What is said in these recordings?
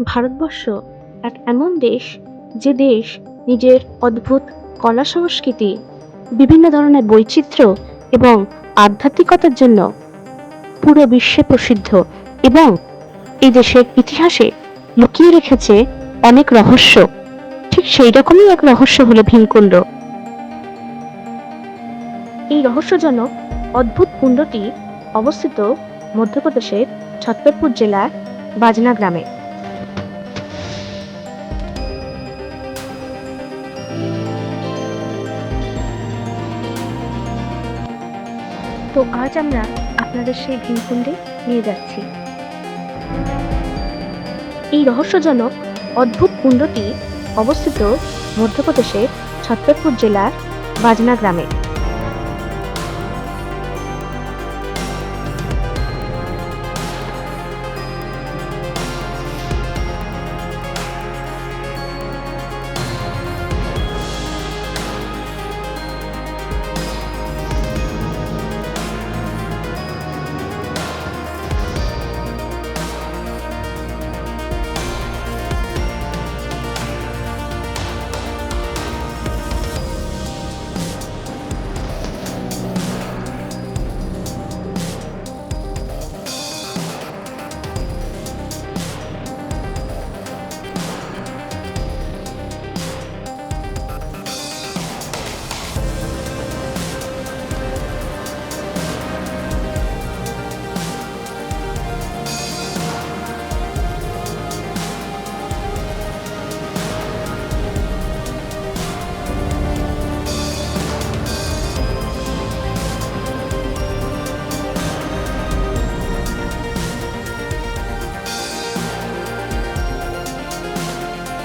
ভারতবর্ষ এক এমন দেশ, যে দেশ নিজের অদ্ভুত কলা সংস্কৃতি, বিভিন্ন ধরনের বৈচিত্র্য এবং আধ্যাত্মিকতার জন্য পুরো বিশ্বে প্রসিদ্ধ, এবং এই দেশের ইতিহাসে লুকিয়ে রেখেছে অনেক রহস্য। ঠিক সেই রকমই এক রহস্য হলো ভীমকুণ্ড। এই রহস্যজনক অদ্ভুত কুণ্ডটি অবস্থিত মধ্যপ্রদেশের ছত্তরপুর জেলার বাজনা গ্রামে। তো আজ আমরা আপনাদের সেই ভীমকুণ্ডে নিয়ে যাচ্ছি। এই রহস্যজনক অদ্ভুত কুণ্ডটি অবস্থিত মধ্যপ্রদেশের ছত্তরপুর জেলার বাজনা গ্রামে।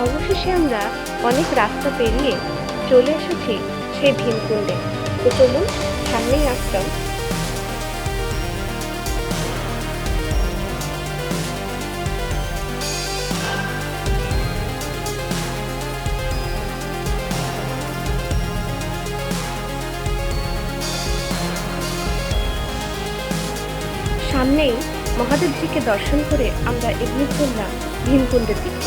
অবশেষে আমরা অনেক রাস্তা পেরিয়ে চলে এসেছি সেই ভীমকুণ্ডে। তো চলুন, সামনেই আসলাম। সামনেই মহাদেবজিকে দর্শন করে আমরা এগিয়ে চললাম ভীমকুণ্ডের দিকে।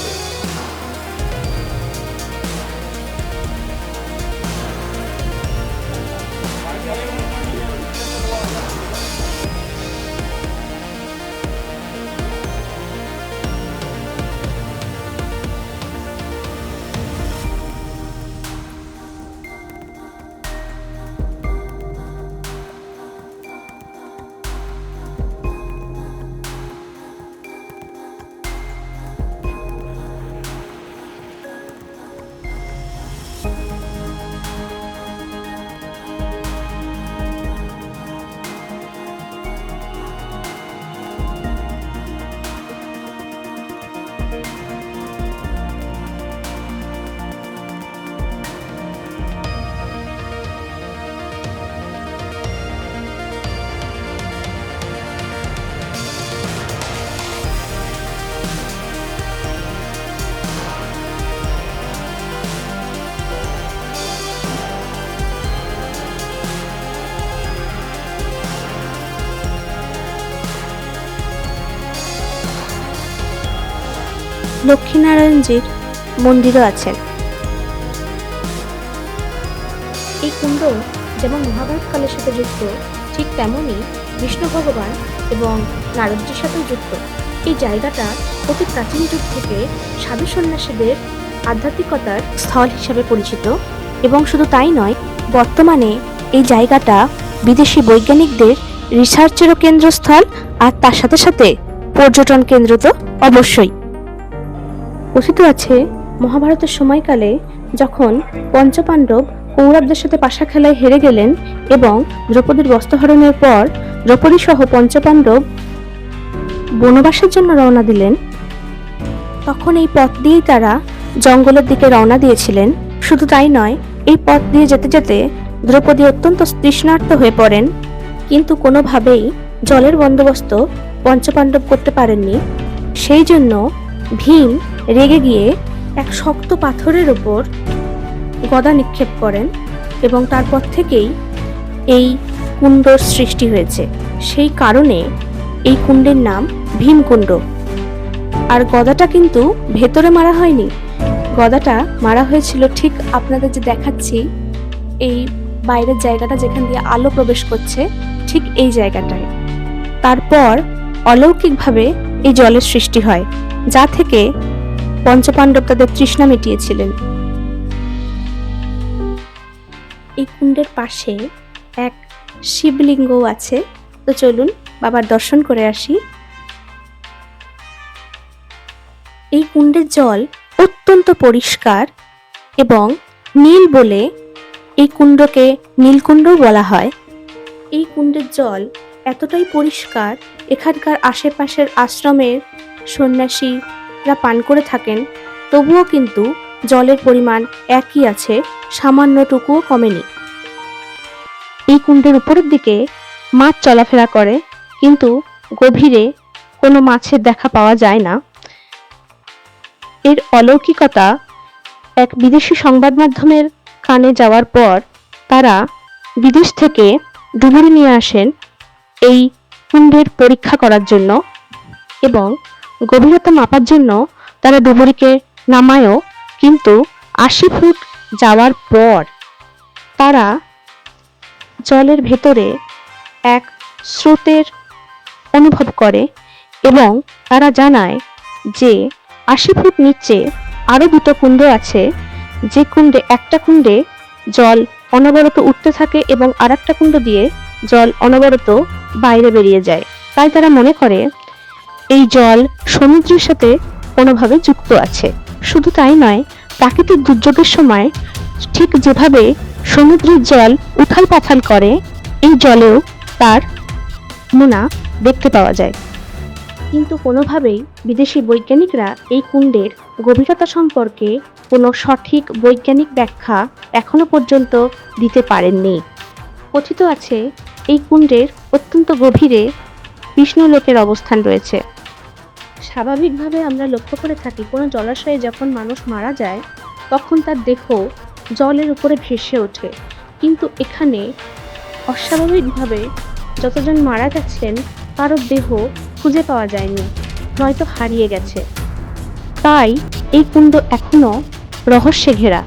লক্ষ্মীনারায়ণজির মন্দিরও আছেন। এই কুণ্ড যেমন মহাভারতকালের সাথে যুক্ত, ঠিক তেমনই বিষ্ণু ভগবান এবং নারদজির সাথেও যুক্ত। এই জায়গাটা অতি প্রাচীন যুগ থেকে সাধু সন্ন্যাসীদের আধ্যাত্মিকতার স্থল হিসাবে পরিচিত, এবং শুধু তাই নয়, বর্তমানে এই জায়গাটা বিদেশি বৈজ্ঞানিকদের রিসার্চেরও কেন্দ্রস্থল, আর তার সাথে সাথে পর্যটন কেন্দ্র তো অবশ্যই। কথিত আছে, মহাভারতের সময়কালে যখন পঞ্চপাণ্ডব কৌরবদের সাথে পাশা খেলায় হেরে গেলেন এবং দ্রৌপদীর বস্ত্রহরণের পর দ্রৌপদী সহ পঞ্চপাণ্ডব বনবাসের জন্য রওনা দিলেন, তখন এই পথ দিয়েই তারা জঙ্গলের দিকে রওনা দিয়েছিলেন। শুধু তাই নয়, এই পথ দিয়ে যেতে যেতে দ্রৌপদী অত্যন্ত তৃষ্ণার্ত হয়ে পড়েন, কিন্তু কোনোভাবেই জলের বন্দোবস্ত পঞ্চপাণ্ডব করতে পারেননি। সেই জন্য ভীম রেগে গিয়ে এক শক্ত পাথরের উপর গদা নিক্ষেপ করেন, এবং তারপর থেকেই এই কুণ্ডর সৃষ্টি হয়েছে। সেই কারণে এই কুণ্ডের নাম ভীমকুণ্ড। আর গদাটা কিন্তু ভেতরে মারা হয়নি, গদাটা মারা হয়েছিল ঠিক আপনাদের যে দেখাচ্ছি এই বাইরের জায়গাটা যেখান দিয়ে আলো প্রবেশ করছে ঠিক এই জায়গাটায়। তারপর অলৌকিকভাবে এই জলের সৃষ্টি হয়, যা থেকে পঞ্চপাণ্ডব তাদের তৃষ্ণা মিটিয়েছিলেন। এই কুণ্ডের পাশে এক শিবলিঙ্গও আছে, তো চলুন বাবার দর্শন করে আসি। এই কুণ্ডের জল অত্যন্ত পরিষ্কার এবং নীল বলে এই কুণ্ডকে নীলকুণ্ডও বলা হয়। এই কুণ্ডের জল এতটাই পরিষ্কার, এখানকার আশেপাশের আশ্রমের সন্ন্যাসীরা পান করে থাকেন, তবুও কিন্তু জলের পরিমাণ একই আছে, সামান্যটুকুও কমেনি। এই কুণ্ডের উপরের দিকে মাছ চলাফেরা করে, কিন্তু গভীরে কোনো মাছের দেখা পাওয়া যায় না। এর অলৌকিকতা এক বিদেশি সংবাদ মাধ্যমের কানে যাওয়ার পর তারা বিদেশ থেকে ডুবুরি নিয়ে আসেন এই কুণ্ডের পরীক্ষা করার জন্য, এবং গভীরতা মাপার জন্য তারা ডুবুরিকে নামায়ও, কিন্তু ৮০ ফুট যাওয়ার পর তারা জলের ভেতরে এক স্রোতের অনুভব করে এবং তারা জানায় যে ৮০ ফুট নিচে আরো দুটো কুণ্ড আছে, যে কুণ্ডে একটা কুণ্ডে জল অনবরত উঠতে থাকে এবং আর একটা কুণ্ড দিয়ে জল অনবরত বাইরে বেরিয়ে যায়। তাই তারা মনে করে এই জল সমুদ্রের সাথে কোনোভাবে যুক্ত আছে। শুধু তাই নয়, প্রাকৃতিক দুর্যোগের সময় ঠিক যেভাবে সমুদ্রের জল উথাল পাথাল করে, এই জলেও তার নমুনা দেখতে পাওয়া যায়। কিন্তু কোনোভাবেই বিদেশি বৈজ্ঞানিকরা এই কুণ্ডের গভীরতা সম্পর্কে কোনো সঠিক বৈজ্ঞানিক ব্যাখ্যা এখনো পর্যন্ত দিতে পারেননি। কথিত আছে এই কুণ্ডের অত্যন্ত গভীরে বিষ্ণুলোকের অবস্থান রয়েছে। স্বাভাবিকভাবে আমরা লক্ষ্য করে থাকি কোনো জলাশয়ে যখন মানুষ মারা যায় তখন তার দেহ জলের উপরে ভেসে ওঠে, কিন্তু এখানে অস্বাভাবিকভাবে যতজন মারা গেছেন কারোর দেহ খুঁজে পাওয়া যায়নি, নয়তো হারিয়ে গেছে। তাই এই কুণ্ড এখনো রহস্যে ঘেরা।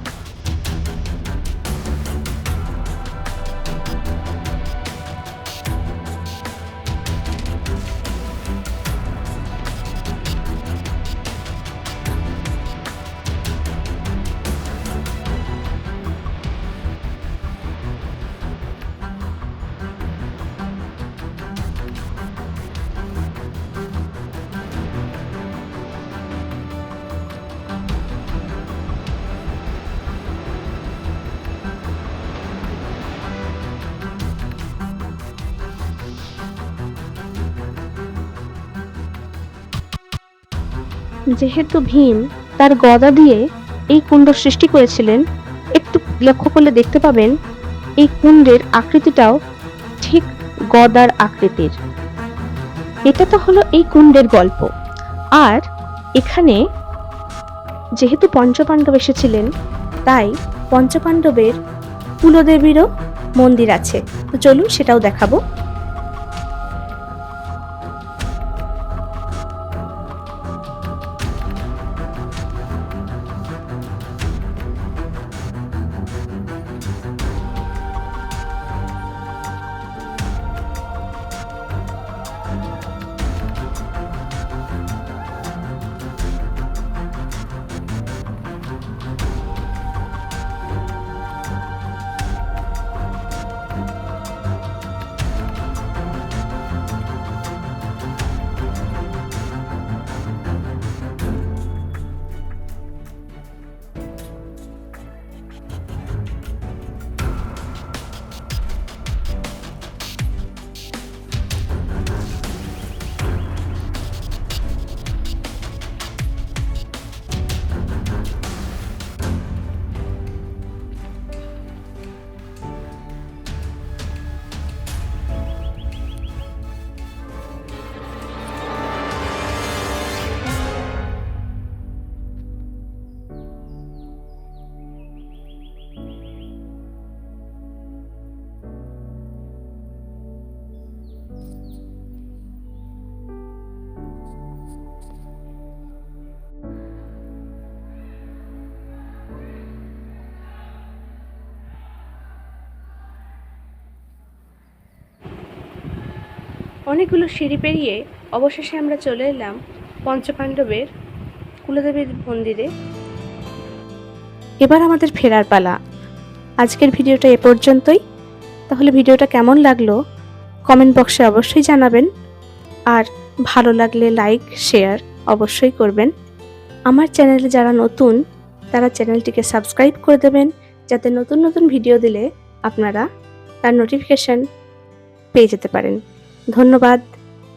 যেহেতু ভীম তার গদা দিয়ে এই কুণ্ড সৃষ্টি করেছিলেন, একটু লক্ষ্য করলে দেখতে পাবেন এই কুণ্ডের আকৃতিটাও ঠিক গদার আকৃতির। এটা তো হলো এই কুণ্ডের গল্প। আর এখানে যেহেতু পঞ্চপাণ্ডব এসেছিলেন, তাই পঞ্চপাণ্ডবের কুলদেবীরও মন্দির আছে, তো চলুন সেটাও দেখাবো। অনেকগুলো সিঁড়ি পেরিয়ে অবশেষে আমরা চলে এলাম পঞ্চপাণ্ডবের কুলদেবীর মন্দিরে। এবার আমাদের ফেরার পালা। আজকের ভিডিওটা এ পর্যন্তই। তাহলে ভিডিওটা কেমন লাগলো কমেন্ট বক্সে অবশ্যই জানাবেন, আর ভালো লাগলে লাইক শেয়ার অবশ্যই করবেন। আমার চ্যানেলে যারা নতুন তারা চ্যানেলটিকে সাবস্ক্রাইব করে দেবেন, যাতে নতুন নতুন ভিডিও দিলে আপনারা তার নোটিফিকেশন পেয়ে যেতে পারেন। ধন্যবাদ।